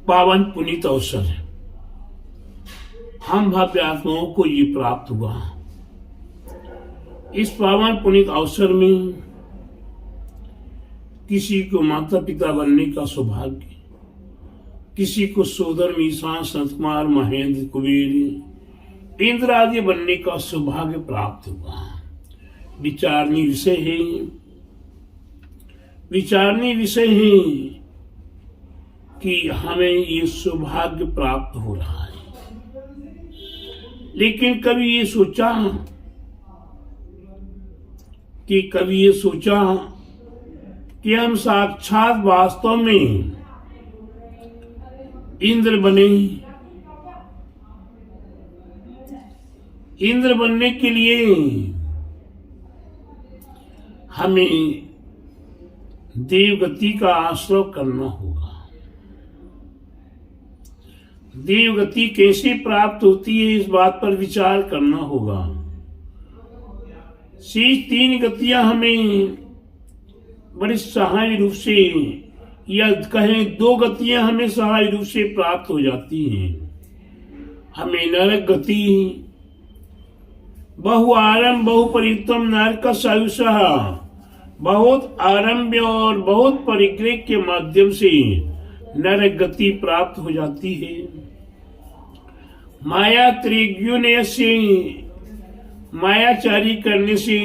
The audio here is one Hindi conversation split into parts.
पावन पुनीत अवसर है। हम भव्य आत्माओं को ये प्राप्त हुआ। इस पावन पुनीत अवसर में किसी को माता पिता बनने का सौभाग्य, किसी को सोदर मीसा संत कुमार महेंद्र कुबेर इंद्र आदि बनने का सौभाग्य प्राप्त हुआ। विचारणीय विषय है कि हमें ये सौभाग्य प्राप्त हो रहा है, लेकिन कभी ये सोचा कि हम साक्षात वास्तव में इंद्र बने। इंद्र बनने के लिए हमें देवगति का आश्रय करना होगा। देवगति कैसे प्राप्त होती है, इस बात पर विचार करना होगा। शेष 3 गतियां हमें बड़े सहाय रूप से, या कहें 2 गतियां हमें सहाय रूप से प्राप्त हो जाती हैं। हमें नरक गति, बहु आरंभ बहु परितम नरक सायुषः, बहुत आरंभ और बहुत परिग्रह के माध्यम से नरक गति प्राप्त हो जाती है। माया त्रिज्ञुन से, मायाचारी करने से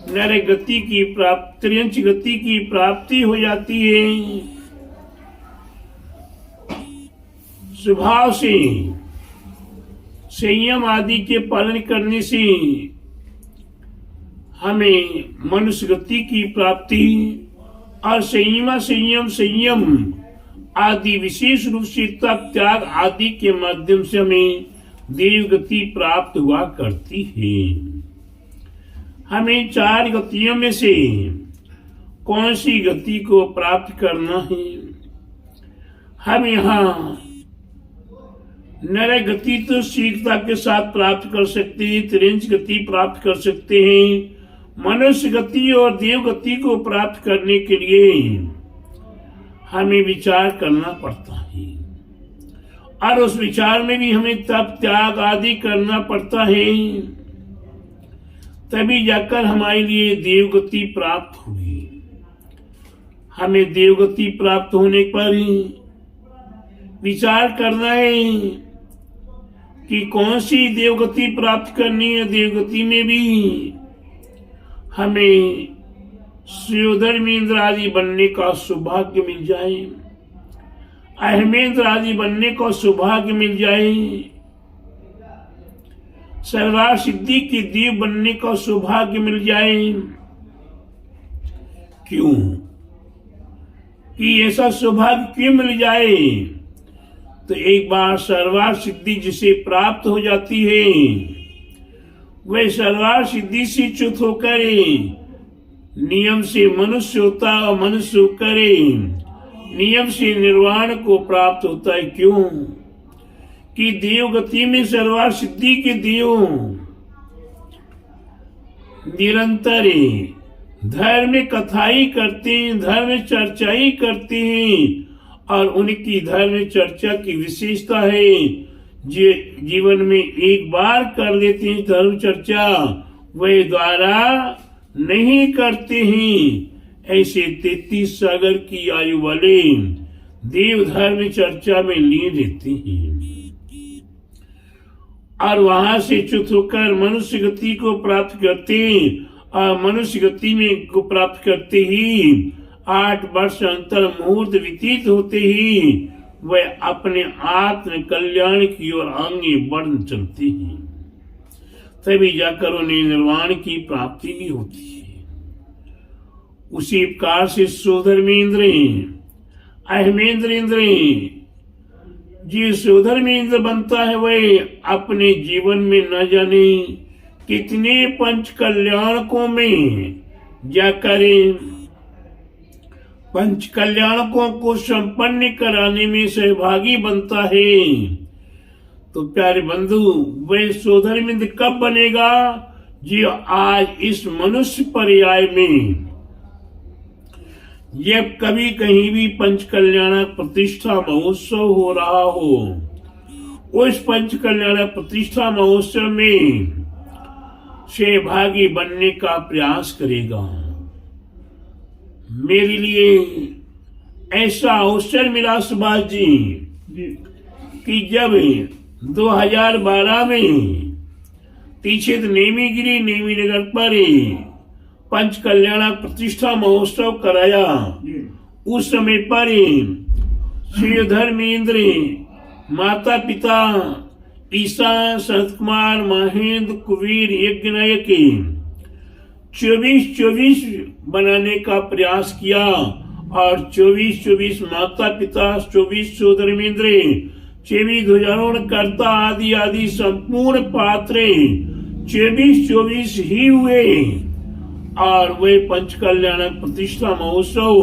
नरक गति की प्राप्ति, त्रियंच गति की प्राप्ति हो जाती है। स्वभाव से संयम आदि के पालन करने से हमें मनुष्य गति की प्राप्ति, और संयम आदि विशेष रूप से तप त्याग आदि के माध्यम से हमें देव गति प्राप्त हुआ करती है। हमें 4 गतियों में से कौन सी गति को प्राप्त करना है? हम यहाँ नरक गति तो शीघ्रता के साथ प्राप्त कर सकते हैं, त्रियंच गति प्राप्त कर सकते हैं। मनुष्य गति और देव गति को प्राप्त करने के लिए हमें विचार करना पड़ता है, और उस विचार में भी हमें तप त्याग आदि करना पड़ता है। तभी जाकर हमारे लिए देवगति प्राप्त होगी। हमें देवगति प्राप्त होने पर विचार करना है कि कौन सी देवगति प्राप्त करनी है। देवगति में भी हमें सुयोधर्मेंद्र आदि बनने का सौभाग्य मिल जाए, अहमेंद्र आदि बनने का सौभाग्य मिल जाए, सर्वार सिद्धि की देव बनने का सौभाग्य मिल जाए। क्यों कि ऐसा सौभाग्य क्यों मिल जाए? तो एक बार सर्वार सिद्धि जिसे प्राप्त हो जाती है, वह सर्वार सिद्धि से च्युत होकर नियम से मनुष्य होता है, और मनुष्य होकर नियम से निर्वाण को प्राप्त होता है। क्यों कि देवगति में सर्वार सिद्धि के देव निरंतर धर्म कथा ही करते हैं, धर्म चर्चा ही करते हैं, और उनकी धर्म चर्चा की विशेषता है जीवन में एक बार कर लेते हैं धर्म चर्चा, वह द्वारा नहीं करते हैं। ऐसे 33 सागर की आयु वाले देव धर्म चर्चा में लीन रहते हैं, और वहां से च्युत होकर मनुष्य गति को प्राप्त करते हैं, और मनुष्य गति में को प्राप्त करते ही 8 वर्ष अंतर मुहूर्त व्यतीत होते ही वह अपने आत्म कल्याण की ओर आगे बढ़ चलते हैं। तभी जाकर उन्हें निर्वाण की प्राप्ति भी होती है। उसी प्रकार से सुयोधर्मेंद्र अहमेंद्र इंद्र जी सुयोधर्मेंद्र बनता है, वह अपने जीवन में न जाने कितने पंच कल्याणकों में जाकर पंच कल्याणकों को संपन्न कराने में सहभागी बनता है। तो प्यारे बंधु, वह सुयोधर्मेंद्र कब बनेगा? जी आज इस मनुष्य पर्याय में जब कभी कहीं भी पंच कल्याणक प्रतिष्ठा महोत्सव हो रहा हो, उस पंच कल्याणक प्रतिष्ठा महोत्सव में सहभागी बनने का प्रयास करेगा। मेरे लिए ऐसा अवसर मिला सुभाष जी कि जब 2012 में तीक्षित नेमीगिरी नेमी नगर पर पंच कल्याणक प्रतिष्ठा महोत्सव कराया, उस समय पर श्री धर्मेंद्र माता पिता ईसा संत कुमार महेंद्र कुबीर यज्ञ नायक 24-24 बनाने का प्रयास किया और 24-24 माता पिता 24 धर्मेंद्र 24 ध्वजारोहण कर्ता आदि आदि संपूर्ण पात्र 24-24 ही हुए और वे पंच कल्याणक प्रतिष्ठा महोत्सव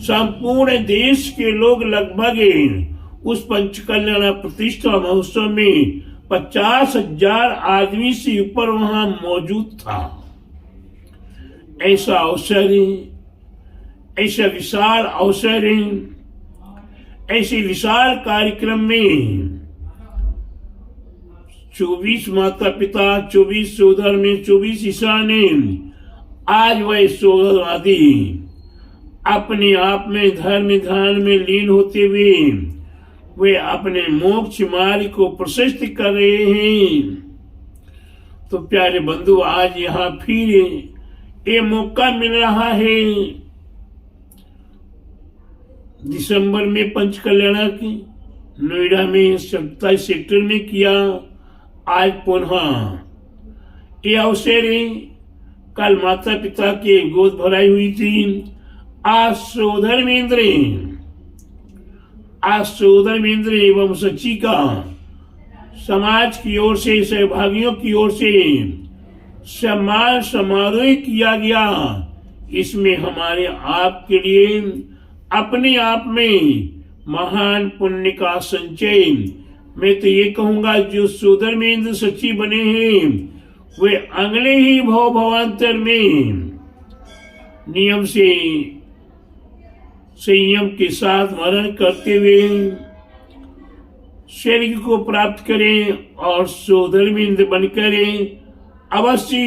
संपूर्ण देश के लोग लगभग उस पंच कल्याणक प्रतिष्ठा महोत्सव में 50,000 आदमी से ऊपर वहां मौजूद था। ऐसा अवसर, ऐसा विशाल अवसर, ऐसे विशाल कार्यक्रम में 24 माता पिता 24 सोदर में 24 ईसा ने आज वह सोदरवादी अपने आप में धर्म ध्यान में लीन होते हुए वे अपने मोक्ष मार्ग को प्रशस्त कर रहे हैं। तो प्यारे बंधु, आज यहाँ फिर ये मौका मिल रहा है। दिसंबर में पंच कल्याणक नोएडा में 27 सेक्टर में किया, आज पुनः ये अवसर कल माता पिता के गोद भराई हुई थी। आज सोधर्मेंद्र एवं सची का समाज की ओर से, सहभागियों की ओर से सम्मान समारोह किया गया। इसमें हमारे आपके लिए अपने आप में महान पुण्य का संचय। मैं तो ये कहूंगा, जो सोधर्मेंद्र सची बने हैं वे अगले ही भव भवांतर में नियम से संयम के साथ मरण करते हुए स्वर्ग को प्राप्त करें और सोधर्मेंद्र बनकर अवश्य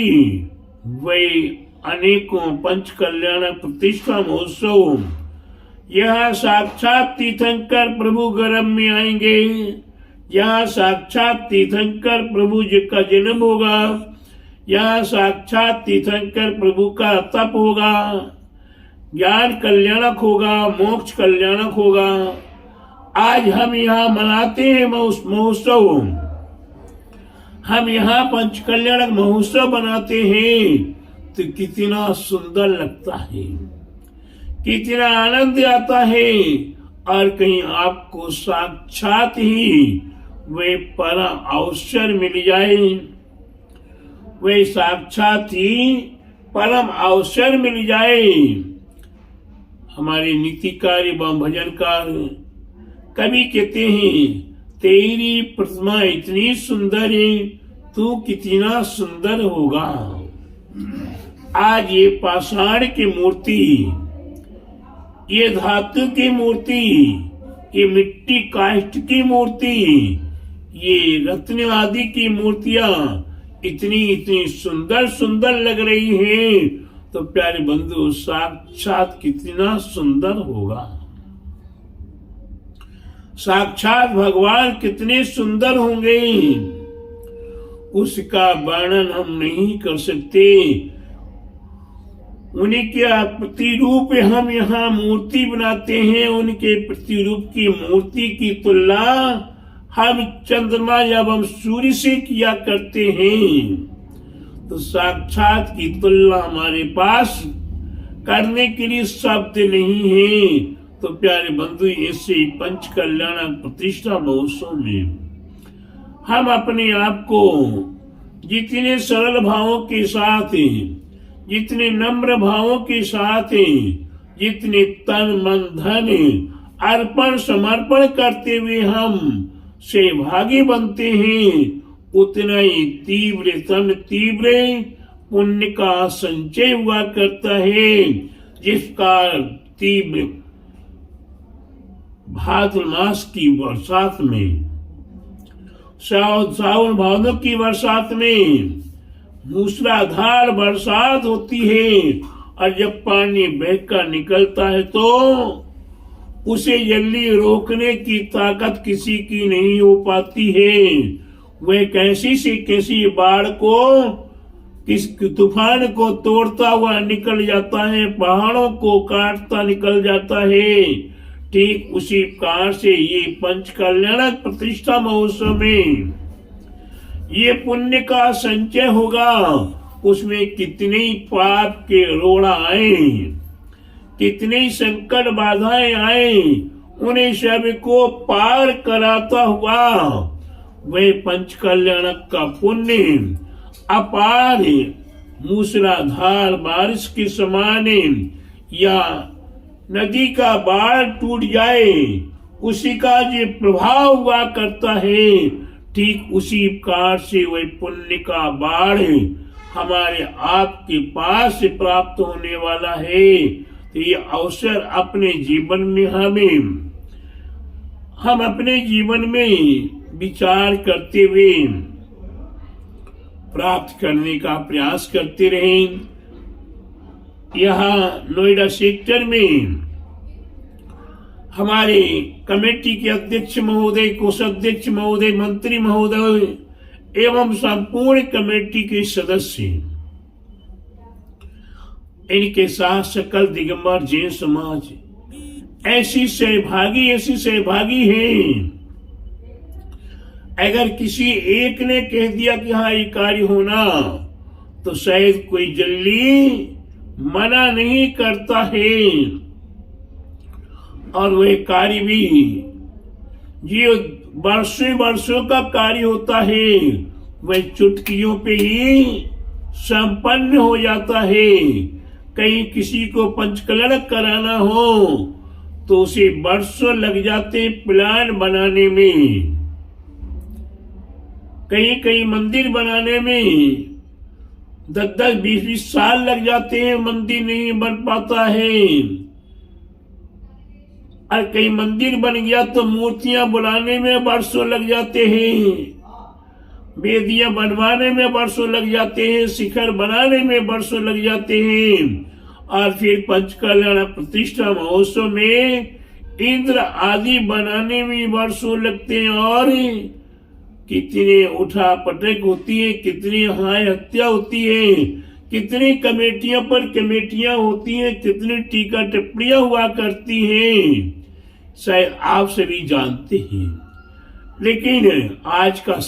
वे अनेकों पंच कल्याणक प्रतिष्ठा महोत्सव यह साक्षात तीर्थंकर प्रभु गर्भ में आएंगे। यहाँ साक्षात तीर्थंकर प्रभु जी का जन्म होगा, यहाँ साक्षात तीर्थंकर प्रभु का तप होगा, ज्ञान कल्याणक होगा, मोक्ष कल्याणक होगा। आज हम यहाँ मनाते हैं महोत्सव, हम यहाँ पंच कल्याणक महोत्सव बनाते हैं, तो कितना सुंदर लगता है, कितना आनंद आता है। और कहीं आपको साक्षात ही वे परम अवसर मिल जाए, वे साक्षात ही परम अवसर मिल जाए। हमारे नीतिकार एवं भजनकार कवि कहते हैं, तेरी प्रतिमा इतनी सुंदर है, तू कितना सुंदर होगा। आज ये पाषाण की मूर्ति, ये धातु की मूर्ति, ये मिट्टी काष्ठ की मूर्ति, ये रत्न आदि की मूर्तियां इतनी सुंदर सुंदर लग रही हैं, तो प्यारे बंधु साक्षात कितना सुंदर होगा। साक्षात भगवान कितने सुंदर होंगे, उसका वर्णन हम नहीं कर सकते। उनके प्रतिरूप हम यहाँ मूर्ति बनाते हैं, उनके प्रतिरूप की मूर्ति की तुलना हम चंद्रमा एवं सूर्य से किया करते हैं। तो साक्षात की तुलना हमारे पास करने के लिए शब्द नहीं है। तो प्यारे बंधु, ऐसे पंच कल्याणक प्रतिष्ठा महोत्सव में हम अपने आप को जितने सरल भावों के साथ, जितने नम्र भावों के साथ, जितने तन मन धन अर्पण समर्पण करते हुए हम सहभागी बनते हैं, उतना ही तीव्र पुण्य का संचय हुआ करता है, जिसका तीव्र भाद्र मास की बरसात में, सावन भादों की बरसात में मूसलाधार बरसात होती है, और जब पानी बहकर निकलता है तो उसे जल्दी रोकने की ताकत किसी की नहीं हो पाती है। वह कैसी से कैसी बाढ़ को, किस तूफान को तोड़ता हुआ निकल जाता है, पहाड़ों को काटता निकल जाता है। ठीक उसी प्रकार से ये पंच कल्याणक प्रतिष्ठा महोत्सव में ये पुण्य का संचय होगा। उसमें कितने पाप के रोड़ा आए, कितने संकट बाधाएं आए, उन्हें सब को पार कराता हुआ वह पंच कल्याणक का पुण्य अपार मूसलाधार बारिश के समान, या नदी का बाढ़ टूट जाए उसी का जो प्रभाव हुआ करता है, ठीक उसी प्रकार से वह पुण्य का बाढ़ हमारे आपके पास से प्राप्त होने वाला है। तो ये अवसर अपने जीवन में हम अपने जीवन में विचार करते हुए प्राप्त करने का प्रयास करते रहें। यहाँ नोएडा सेक्टर में हमारे कमेटी के अध्यक्ष महोदय, कोषाध्यक्ष महोदय, मंत्री महोदय एवं संपूर्ण कमेटी के सदस्य, इनके साथ सकल दिगंबर जैन समाज ऐसी सहभागी हैं। अगर किसी एक ने कह दिया कि हाँ ये कार्य होना, तो शायद कोई जल्दी मना नहीं करता है, और वह कार्य भी जो वर्षों का कार्य होता है वह चुटकियों पे ही संपन्न हो जाता है। कहीं किसी को पंचकल्याण कराना हो तो उसे वर्षों लग जाते प्लान बनाने में, कहीं मंदिर बनाने में 10-20 साल लग जाते हैं, मंदिर नहीं बन पाता है। और कहीं मंदिर बन गया तो मूर्तियां बुलाने में वर्षों लग जाते हैं, वेदियां बनवाने में वर्षों लग जाते हैं, शिखर बनाने में वर्षों लग जाते हैं, और फिर पंचकल्याण प्रतिष्ठा महोत्सव में इंद्र आदि बनाने में वर्षों लगते हैं। और कितने उठा पटक होती है, कितनी हाय हत्या होती है, कितनी कमेटियों पर कमेटियां होती हैं, कितनी टीका टिप्पणियां हुआ करती हैं, शायद आप सभी जानते हैं। लेकिन आज का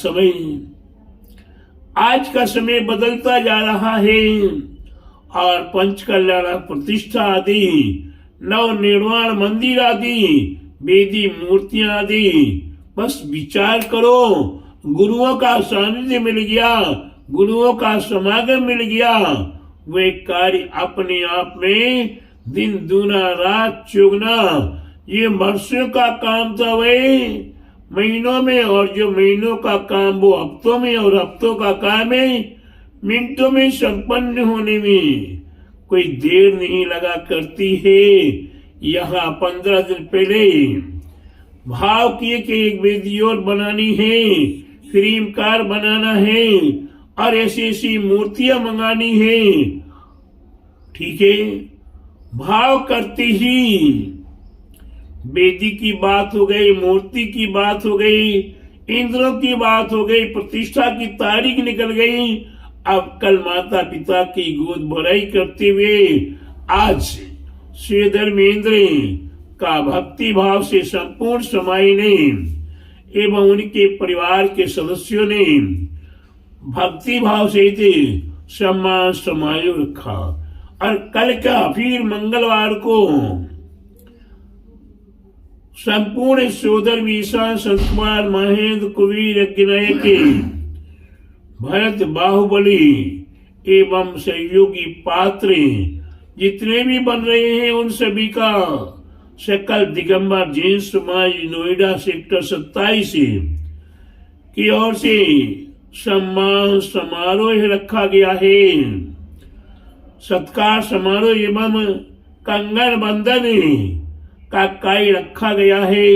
समय बदलता जा रहा है, और पंचकल्याण प्रतिष्ठा आदि, नव निर्माण मंदिर आदि, वेदी मूर्तियां आदि, बस विचार करो, गुरुओं का सानिध्य मिल गया, गुरुओं का समागम मिल गया, वे कार्य अपने आप में दिन दूना रात चौगुना, ये वर्षों का काम था वही महीनों में, और जो महीनों का काम वो हफ्तों में, और हफ्तों का काम है मिनटों में संपन्न होने में कोई देर नहीं लगा करती है। यहाँ 15 दिन पहले भाव किए कि एक वेदी और बनानी है, क्रीम कार बनाना है, और ऐसी मूर्तियां मंगानी है। ठीक है, भाव करते ही वेदी की बात हो गई, मूर्ति की बात हो गई, इंद्रों की बात हो गई, प्रतिष्ठा की तारीख निकल गई। अब कल माता पिता की गोद भराई करते हुए आज श्री धर्मेंद्र का भक्ति भाव से संपूर्ण समाज ने एवं उनके परिवार के सदस्यों ने भक्ति भाव से सम्मान समारोह रखा। और कल का फिर मंगलवार को संपूर्ण सोदर ईशान संत कुमार महेंद्र कुबीर यज्ञनायक भरत बाहुबली एवं सहयोगी पात्र जितने भी बन रहे हैं उन सभी का सकल दिगंबर जैन समाज नोएडा सेक्टर 27 की ओर से सम्मान समारोह रखा गया है। सत्कार समारोह एवं कंगन बंधन का काई रखा गया है।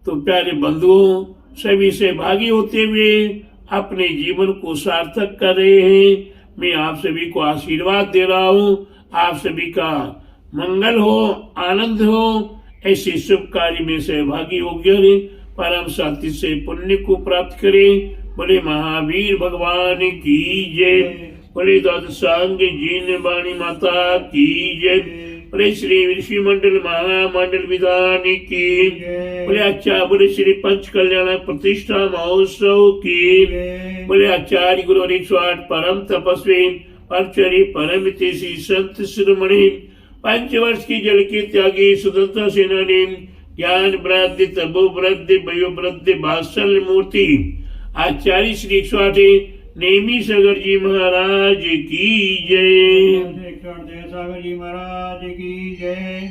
तो प्यारे बंधुओं, सभी से भागी होते हुए अपने जीवन को सार्थक कर रहे हैं। मैं आप सभी को आशीर्वाद दे रहा हूँ, आप सभी का मंगल हो, आनंद हो, ऐसे शुभ कार्य में सहभागी होकर परम शांति से पुण्य को प्राप्त करें। बोले महावीर भगवान की जय, बोले द्वादशांग जीन वाणी माता की जय, बोले श्री ऋषि मंडल महामंडल विधान की, बोले अच्छा, बोले श्री पंच कल्याण प्रतिष्ठा महोत्सव की, बोले आचार्य गुरु 108 परम तपस्वी परचरी परम तेसी संत शिरोमणि 5 वर्ष की जल के त्यागी स्वतंत्रता सेनानी ज्ञान वृद्धि तपो वृद्धि वयो वृद्धि वात्सल्य मूर्ति आचार्य श्री 108 नेमी सागर जी महाराज की जय। सागर जी महाराज की जय।